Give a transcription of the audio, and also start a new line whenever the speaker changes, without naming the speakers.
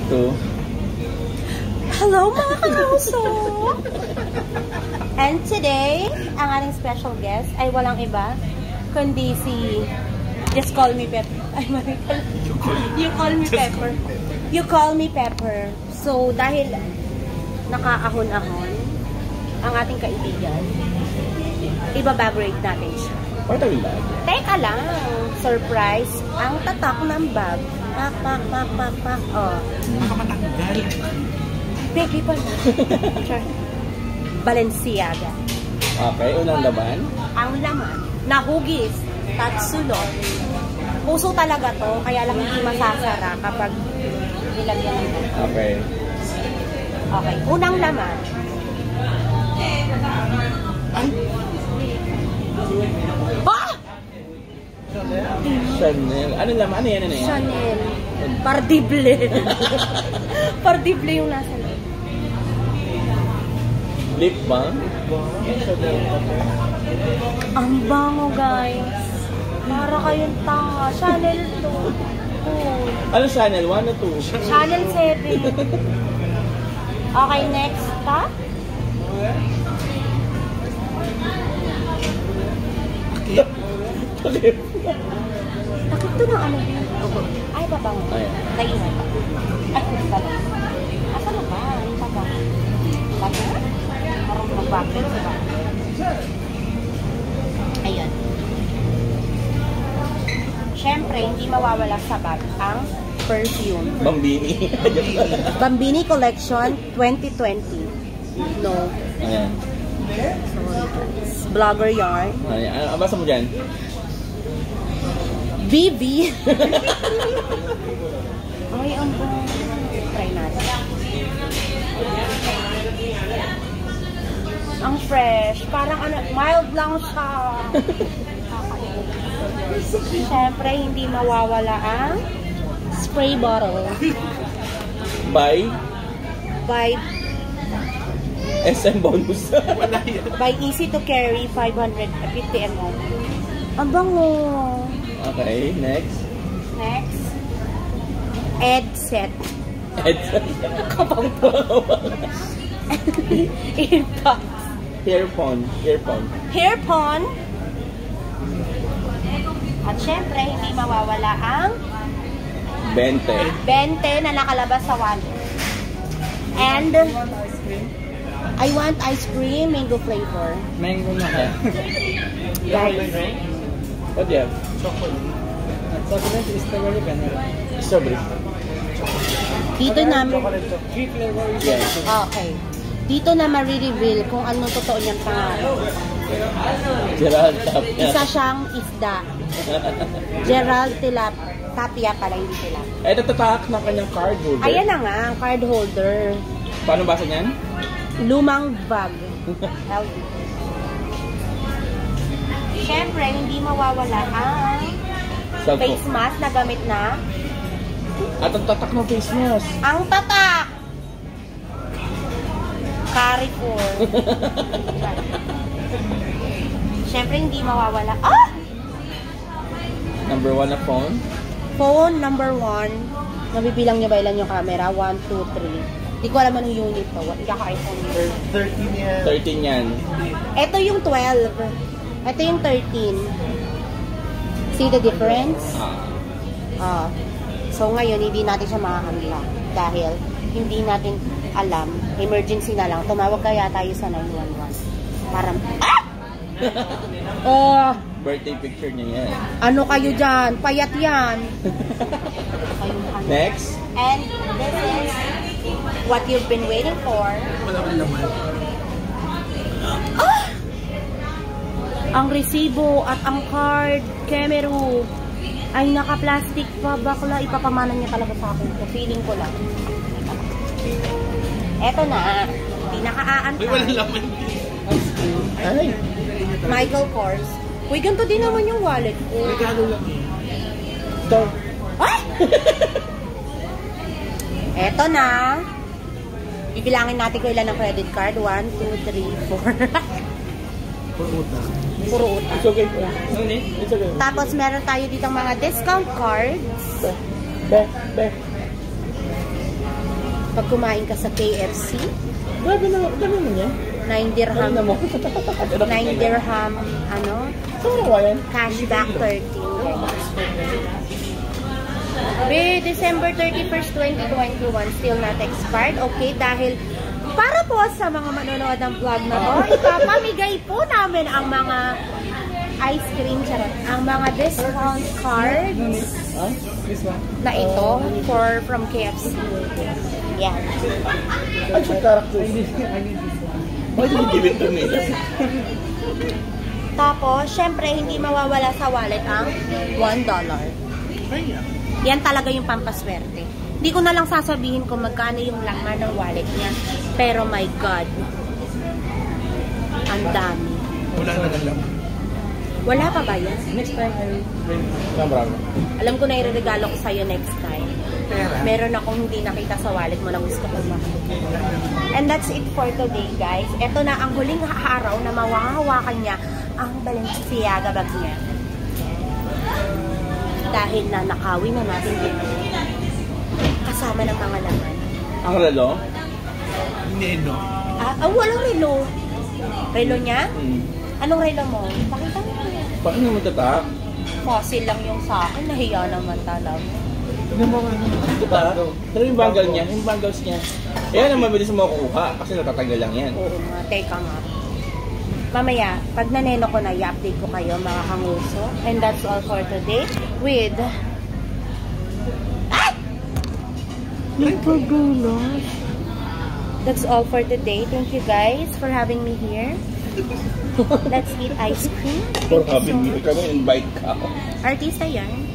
Two.
Hello mga kauso! And today, ang ating special guest ay walang iba, kundi si... Just call me Pepper. Ay, you call me Pepper. You call me Pepper. So, dahil nakaahon-ahon ang ating kaibigan, ibabagrate natin siya.
What are you bag?
Teka lang, surprise, ang tatak ng bag. Pak, pak, pak, pak, pak. Oh.
Nakamatanggal.
Baby pa na. Sure. Balenciaga.
Okay, unang laman.
Ang laman, nahugis, tatsulot. Puso talaga to, kaya lang hindi masasara kapag nilagyan ng ganito.
Okay.
Okay, unang laman.
Ay!
Ah!
Chanel. Ano laman? Ano yan? Ano yan?
Chanel. Pardible. Pardible yung nasa loob.
Lip balm?
Ang bango, guys. Para kayong tanga. Chanel to. Oh.
Ano Chanel? 1 o 2?
Chanel 7. Okay, next pa. Takip to ng ano dito. Ay, babango.
Ayan.
Naiwan pa. Ay, hindi pala. Asa na ba? Ay, babango. Baga? Marong mag-vacuum, diba? Ayan. Siyempre, hindi mawawala sa bag ang perfume.
Bambini.
Bambini Collection 2020. No.
Ayan.
Blogger yarn.
Ayan. Ano basa mo dyan?
BB. Ay, ang bango. Try natin. Ang fresh. Parang ano, mild lang siya. Siyempre, hindi mawawala ang spray bottle.
By
By
SM Bonus.
by Easy to Carry 550 ml. Ang bango.
Okay, next.
Next. Ed set.
Headset.
Kapang earpods.
Hairphone. Hairphone.
Hairpon. At syempre, hindi mawawala ang
20.
20 na nakalabas sa wallet. And I want ice cream, mango flavor.
Mango na ka.
Guys,
What do you have?
Chocolate. Chocolate is strawberry vanilla.
Strawberry.
dito na
Three flavors.
Yes.
okay. Dito na ma-reveal kung ano totoo niyang pangalan.
Gerald Tapia.
Isa siyang isda. Gerald Tapia pala, hindi tilapia.
Ito tatak ng kanyang card holder.
Ayan na nga, ang card holder.
Paano basa niyan?
Lumang bag. LV. Siyempre, hindi mawawala ang face mask na gamit na.
At ang tatak ng face mask.
Ang tatak! Carrefour. Siyempre, hindi mawawala. Ah!
Number 1 na phone.
Phone number 1. Nabibilang niyo ba ilan yung camera? 1, 2, 3. Hindi ko alam anong unit to. Kaka-iPhone yun.
13 yan.
13 yan.
Ito yung 12. Ito yung 13. See the difference? So ngayon, hindi natin siya makakamila. Dahil hindi natin alam. Emergency na lang. Tumawag kaya tayo sa 911. Para... Ah! Oh!
Birthday picture niya yan.
Ano kayo dyan? Payat yan.
Next.
And this is what you've been waiting for. Ah! Ang resibo at ang card, Kemeru, ay naka-plastic pa. Bakla, ipapamana niya talaga sa akin. So, feeling ko lang. Eto na. Hindi naka-aantay.
May walang laman.
Ay.
Michael Kors. Uy, ganito din naman yung wallet ko.
Regalo lang eh.
Ito.
Ay! Eto na. Bibilangin natin kung ilan ang credit card. 1, 2, 3, 4.
Puro utang.
Puro utang.
It's okay. It's okay.
Tapos meron tayo ditong mga discount cards.
Be.
Pag kumain ka sa KFC,
Grabe na, dami mo niya.
9 dirham.
Ano mo?
9 dirham, ano?
Saan ba yan?
Cashback 13. December 31st, 2021, still not expired. Okay, dahil para po sa mga manonood ng vlog na to, ipapamigay po namin ang mga ice cream, charot, ang mga discount cards
Ah? This one?
na ito from KFC. Yan.
Ay, siya character. Why did you give it to me?
Tapos, syempre, hindi mawawala sa wallet ang $1. Yan talaga yung pampaswerte. Hindi ko na lang sasabihin kung magkano yung laman ng wallet niya. Pero my God, ang dami.
Wala na lang.
Wala pa ba yan?
Next time, I will bring camera.
Alam ko na iregalo ko sa'yo next time. Meron akong hindi nakita sa wallet mo na gusto ko makita. And that's it for today, guys. Ito na ang huling araw na mawahawakan niya ang Balenciaga bag niya. Dahil na nakawin na natin dito. Kasama ng mga laman.
Ang relo?
Neno.
Walang relo. Relo niya?
Hmm.
Anong relo mo? Pakita mo.
Bakit naman tatak?
Fossil lang yung sa akin. Nahiya naman talaga.
Tignan mo ano.
Tatak? Pero yung bangle niya, yung bangles niya. Ayan ang mabilis mo makukuha kasi natatagal lang yan.
Oo nga. Teka nga. Mamaya, pag naneno ko na, i-update ko kayo mga kanguso. And that's all for today with... Ah! Nagpagulos. That's all for today. Thank you guys for having me here. Let's eat ice cream.
For having me, kami invite ka.
Artista yan.